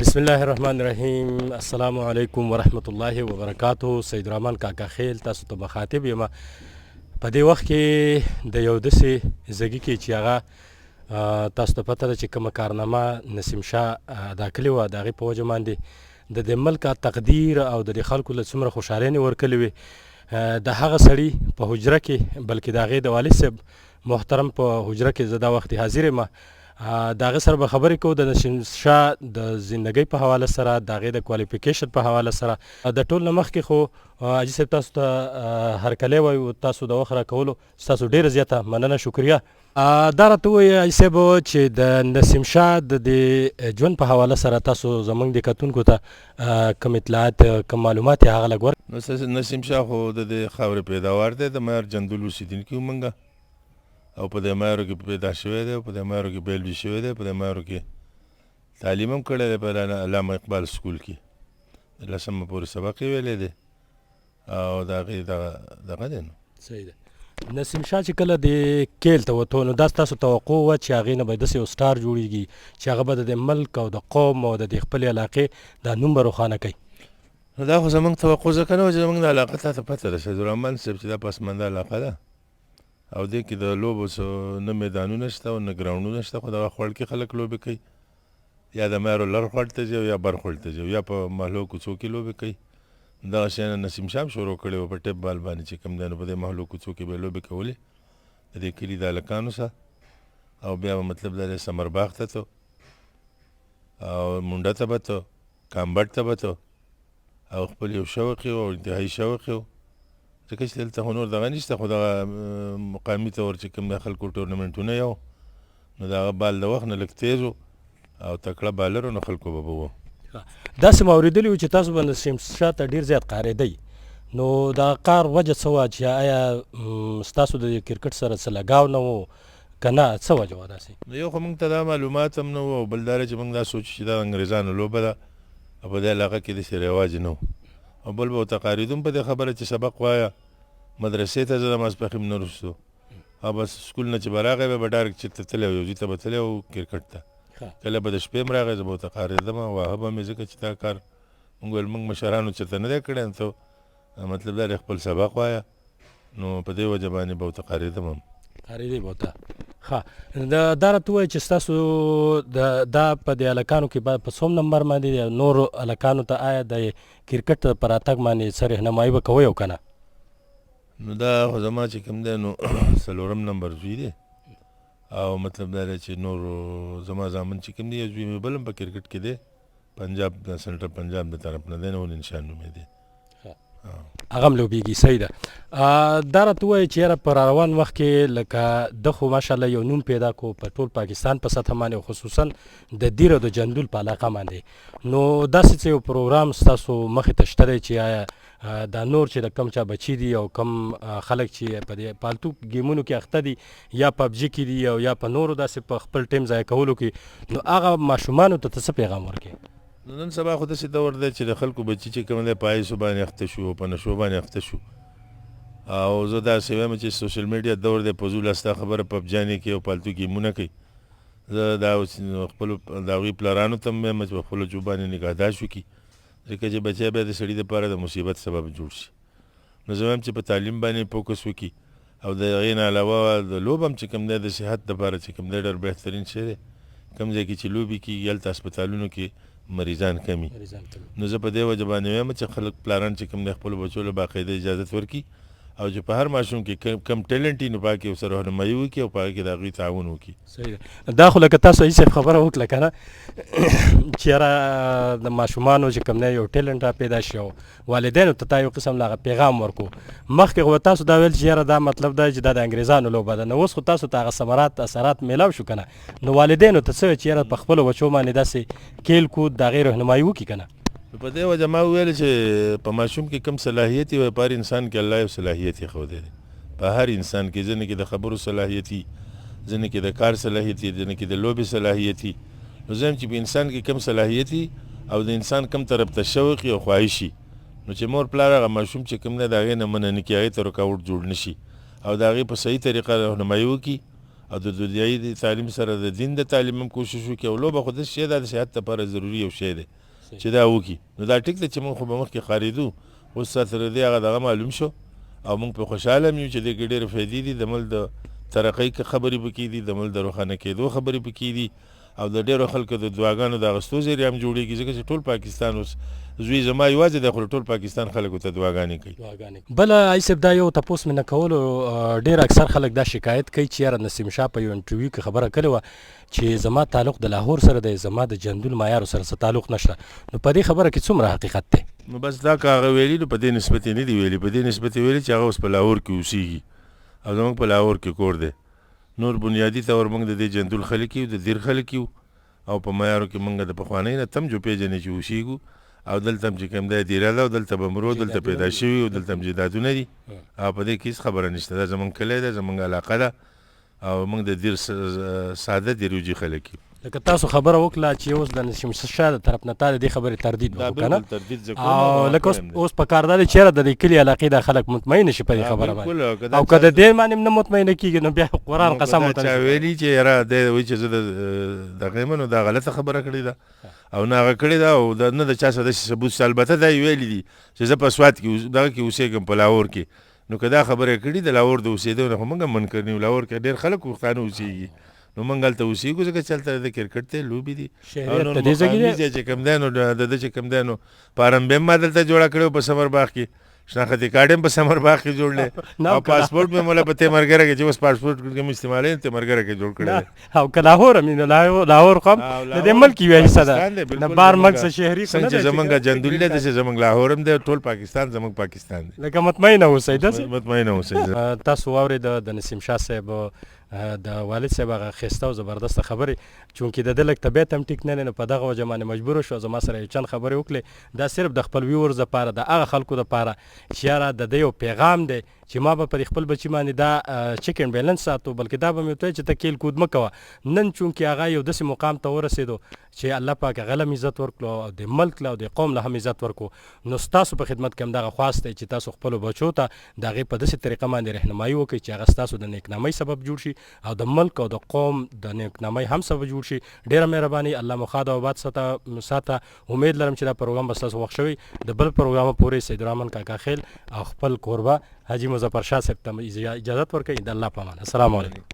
بسم الله الرحمن الرحیم. السلام علیکم ورحمت الله وبرکاتو. سید رحمان کاکا خیل تاسو ته مخاطب یم په دې وخت کې د یو داسې زګي کې چې هغه تاسو ته پته ده چې کومه کارنامه نسیم شاه ادا کړې وه، د هغې په وجه باندې د دې ملک تقدیر او د دې خلکو له څومره خوشحالۍ ورکړې وې د هغه سړي په حجره کې، بلکې د هغې د والد صاحب محترم په حجره کې زه دا وخت حاضر یم. د هغه سره به خبرې کوو د نسیم شاه د زندګۍ په حواله سره، د هغې د کوالیفیکیشن په حواله سره. د ټول نه مخکې خو حاجي صاحب تاسو ته هرکلی وایو، تاسو د وخت راکولو ستاسو ډېره زیاته مننه، شکریه. دا راته ووایه حاجي صاحب چې د نسیم شاه د دې ژوند په حواله سره تاسو زموږ د کتونکو ته کوم اطلاعات کوم معلومات یې هغه لږ ور. نسیم شاه خو د دې خاورې پیداوار دی، د مایر جندول اوسېدونکي وو موږ، او په دې مایرو کې پیدا شوی دی، په دې مایرو کې بیلوي شوی دی، په دې مایرو کې تعلیم هم کړی دی په علامه اقبال سکول کې، د 10مه پورې سبق یې ویلی دی او د هغې دغه دی. نو صحیح ده. نسیم شاه چې کله د کیل ته وتو نو دا ستاسو توقع وه چې هغې نه به داسې یو سټار جوړېږي چې هغه به د ملک او د قوم او د دې خپلې علاقې دا نوم به روښانه کوي؟ نو دا خو زموږ توقع ځکه نه وه چې زموږ د علاقه تا ته پته ده سیدالرحمن صاحب چې دا پسمانده علاقه ده او دې کې د لوبو څه نه میدانونه شته او نه ګراونډونه شته، خو دغه خوړ کې خلک لوبې کوي، یا د مایرو لر خوړ ته ځي او یا بر خوړ ته ځي، یا په محلو کوڅو کې لوبې کوي. دغه شیانه نسیم شاه هم شروع کړی و په ټیپ بال باندې چې کوم دی، نو په دې محلو کوڅو کې به یې لوبې کولې د دې کلي د هلکانو سره، او بیا به مطلب دا دی سمرباغ ته ته او منډه ته به ته کامبټ ته به ته او خپل یو شوق یې او انتهایي شوق یې ځکه چې دلته خو نور دغه نشته، خو دغه مقامي طور چې کوم د خلکو ټورنمنټونه یو نو د هغه بال د وخت نه لږ تیز و او تکړه بالر نو خلکو به وو. داسې ما اورېدلي وو چې تاسو به نسیم شاه ته ډېر زیات قارېدئ، نو د قار وجه څه وه چې آیا ستاسو د کرکټ سره څه لګاو نه و که نه، څه وجه وه داسې؟ یو خو موږ ته دا معلومات هم نه وو، او بل دا چې موږ دا سوچ چې دا انګریزانو لوبه ده او په دې علاقه کې داسې رواج نه و، او بل به ورته قارېدو په دې خبره چې سبق وایه مدرسې ته زه د ماسپښین نه وروستو او بس سکول نه چې به راغی بیا به ډایرکټ چېرته تللی و، یو ځای ته به تللی و کرکټ ته، کله به د شپې هم راغی زه به ورته قارېدم او واهه به مې ځکه چې دا کار موږ ویل موږ مشرانو چېرته نه دی کړی، ته مطلب دا دی خپل سبق وایه، نو په دې وجه باندې به ورته قارېدم هم. قارېدی به ورته. ښه، دا راته ووایه چې ستاسو دا په دې هلکانو کې په څوم نمبر باندې نورو هلکانو ته آیا د کرکټ په راتګ باندې څه رهنمایي به کوئ او که نه؟ نو دا خو زما چې کوم دی نو 4 نمبر زوی دی، او مطلب دا دی چې نور زما زامن چې کوم دی یو زوی مې بل هم په کرکټ کې دی، پنجاب د سنټرل پنجاب د طرف نه دی، نو نشان نومې دی، هغه هم لوبېږي. صحیح ده. دا راته ووایه چې یاره په راروان وخت کې لکه ده خو ماشاءالله یو نوم پیدا کو په ټول پاکستان په سطحه باندې، خصوصا د دیر او د جندول په علاقه باندې، نو داسې څه یو پروګرام ستاسو مخې ته شته دی چې آیا دا نور چې د کم چا بچي دي او کم خلک چې په دې پالتو ګیمونو کې اخته دي یا پبجي کې دي او یا په نورو داسې په خپل ټیم ضایع کولو کې، نو هغه ماشومانو ته څه پیغام ورکړي؟ نو نن سبا خو داسې دور دی چې د خلکو بچي چې کوم دی په آیسو باندې اخته شو، په نشو باندې اخته شو، او زه داسې وایم چې سوشل میډیا دور دی، په زوله ستا خبره پبجانې کوي او پالتو ګیمونه کوي. زه دا خپلو د هغوی پلارانو ته هم وایم چې په خپلو جو باندې نګهداشت وکړي، ځکه چې بچی بیا د سړي دپاره د مصیبت سبب جوړ شي. نو زه وایم چې په تعلیم باندې فوکس وکړي، او د هغې نه علاوه د لوب هم چې کوم دی د صحت دپاره چې کوم دی ډېر بهترین شی دی، کوم ځای کې چې لوبې کېږي هلته هسپتالونو کې مریضان کمی. نو زه په دې وجه باندې وایم چې خلک پلاران چې کوم دی خپلو بچو له باقاعده اجازت ورکړي، او چې په هر ماشوم کې کم ټیلنټ وي نو په هغه کې ورسره رهنمایي وکړي او په هغه کې د هغوی تعاون وکړي. صحیح ده. دا خو لکه تاسو هیڅ خبره وکړه که نه چې یاره د ماشومانو چې کوم دی یو ټیلنټ را پیدا شي او والدینو ته تا یو قسم له هغه پیغام ورکو، مخکې خو تاسو دا ویل چې یاره دا مطلب دی چې دا د انګریزانو لوبه ده، نو اوس خو تاسو ته هغه ثمرات اثرات میلاو شو که نه، نو والدینو ته څه چې یاره په خپلو بچو باندې داسې کیل کود د هغې رهنمایي وکړي که نه؟ په دې وجه ما وویل چې په ماشوم کې کم صلاحیت وي، په هر انسان کې الله یو صلاحیت یې ښودی دی، په هر انسان کې ځینې کې د خبرو صلاحیت وي، ځینې کې د کار صلاحیت وي، ځینې کې د لوبې صلاحیت وي. نو زه یم چې په انسان کې کم صلاحیت وي او د انسان کم طرف ته شوق او خواهش وي، نو چې مور پلار هغه ماشوم چې کوم دی د هغې نه منع نه کړي، هغې ته رکاوټ جوړ نه شي، او د هغې په صحیح طریقه رهنمایي وکړي او د دنیایي تعلیم سره د دین د تعلیم هم کوشش وکړي او لوبه خو داسې شی ده د صحت لپاره ضروري یو شی دی چې دا وکړي. نو دا ټیک ده چې موږ خو به مخکې خارېدو، اوس سره دې هغه دغه معلوم شو او موږ پرې خوشحاله هم یو چې دې کې ډېرې فایدې دي. د ملک د ترقۍ خبرې پکې دي، د ملک د روښانه کېدو خبرې پکې دي او د ډېرو خلکو د دعاګانو د اخیستو ذریعه هم جوړېږي، ځکه چې ټول پاکستان اوس زوی زما یوازې دی خو ټول پاکستان خلکو ته دعاګانې کوي. بله آی صاحب دا یو تپوس مې نه کولو، ډېر اکثر خلک دا شکایت کوي چې یاره نسیم شاه په یو انټرویو کې خبره کړې وه چې زما تعلق د لاهور سره دی، زما د جندول معیارو سره څه تعلق نشته. نو په دې خبره کې څومره حقیقت دی؟ نو بس دا که هغه ویلي نو په دې نسبت یې نه دي ویلي، په دې نسبت یې ویلي چې هغه اوس په لاهور کې اوسېږي او زموږ په لاهور کې کور دی. نور بنیادي طور موږ د دې جندول خلک یو، د دیر خلک یو او په معیارو کې موږ د پخوانۍ نه تم جو پیژنې چې اوسېږو او دلته هم چې کوم دی دیره ده او دلته به مرو، دلته پیدا شوي او دلته هم جیدادونه دي او په دې کې هېڅ خبره نشته. دا زموږ کلی ده، زموږ علاقه ده او موږ د دیر ساده دیروجي خلک یو. لکه تاسو خبره وکړه چې اوس د نسیم شاه د طرف نه تا د دې خبرې تردید وکړو که نه؟ او لکه اوس په کار دا دی چې یاره د دې کلي علاقې دا خلک مطمئن شي په دې خبره باندې، او که د دې باندې نه مطمئنه کېږي نو بیا قرآن قسم ورته چا ویلي چې یاره دی وایي چې زه دغه یم نو دا غلطه خبره کړې ده او نه هغه کړې ده او نه د چا سره داسې ثبوت شته. البته دا یې ویلي دي چې زه په سوات کې دغه کې اوسېږم په لاهور کې. نو که دا خبره کړې د لاهور د اوسېدو نه خو موږ هم منکر نه یو. لاهور کې ډېر خلک پښتانه اوسېږي نو موږ هلته اوسېږو ځکه چې هلته د کرکټ دی، لوبې دي او نور مقامي ځای چې کوم دی نو د ده چې کوم دی نو پارمبې هم ما دلته جوړه کړې په سمر باغ کې، شناختي کارډ هم په سمر باغ کې جوړ دی او پاسپورټ مې مولا په تیمرګره کې چې اوس پاسپورټ کې مې استعمالوي تیمرګره کې جوړ کړی دی. او که لاهور هم لاهور خو هم د دې ملک یوه حصه ده، د بار ملک څه شهري خو نه دی. څنګه چې زمونږ جندول دی داسې زمونږ لاهور هم دی، ټول پاکستان زمونږ پاکستان دی. لکه مطمئنه اوسئ داسې مطمئنه اوسئ. تاسو واورېده د نسیم شاه صاحب د والد صاحب هغه ښایسته او زبردسته خبرې، چونکې د ده لږ طبیعت هم ټیک نه دی نو په دغه وجه باندې مجبوره شوه زما سره یو چند خبرې وکړې. دا صرف د خپل ویورز دپاره، د هغه خلکو دپاره چې یاره د ده یو پیغام دی چې ما به پر خپل بچي باندې دا چیک اینډ بیلنس ساتو، بلکې دا به مې ورته چې ته کیل کود مه کوه. نن چونکې هغه یو داسې مقام ته ورسېدو چې الله پاک هغه له هم عزت ورکړو او د ملک له او د قوم له هم عزت ورکړو. نو ستاسو په خدمت کې هم دغه خواست دی چې تاسو خپلو بچو ته د هغې په داسې طریقه باندې رهنمایي وکړئ چې هغه ستاسو د نیکنامۍ سبب جوړ شي او د ملک او د قوم د نیکنامۍ هم سبب جوړ شي. ډېره مهرباني، الله مو ښاد او آباد ساته. امید لرم چې دا پروګرام به ستاسو خوښ شوی. د بل پروګرامه پورې سیدالرحمن کاکا خیل او خپل کوربه حاجي مظفر شاه صاحب ته اجازت ورکوي. د الله په امان. السلام علیکم.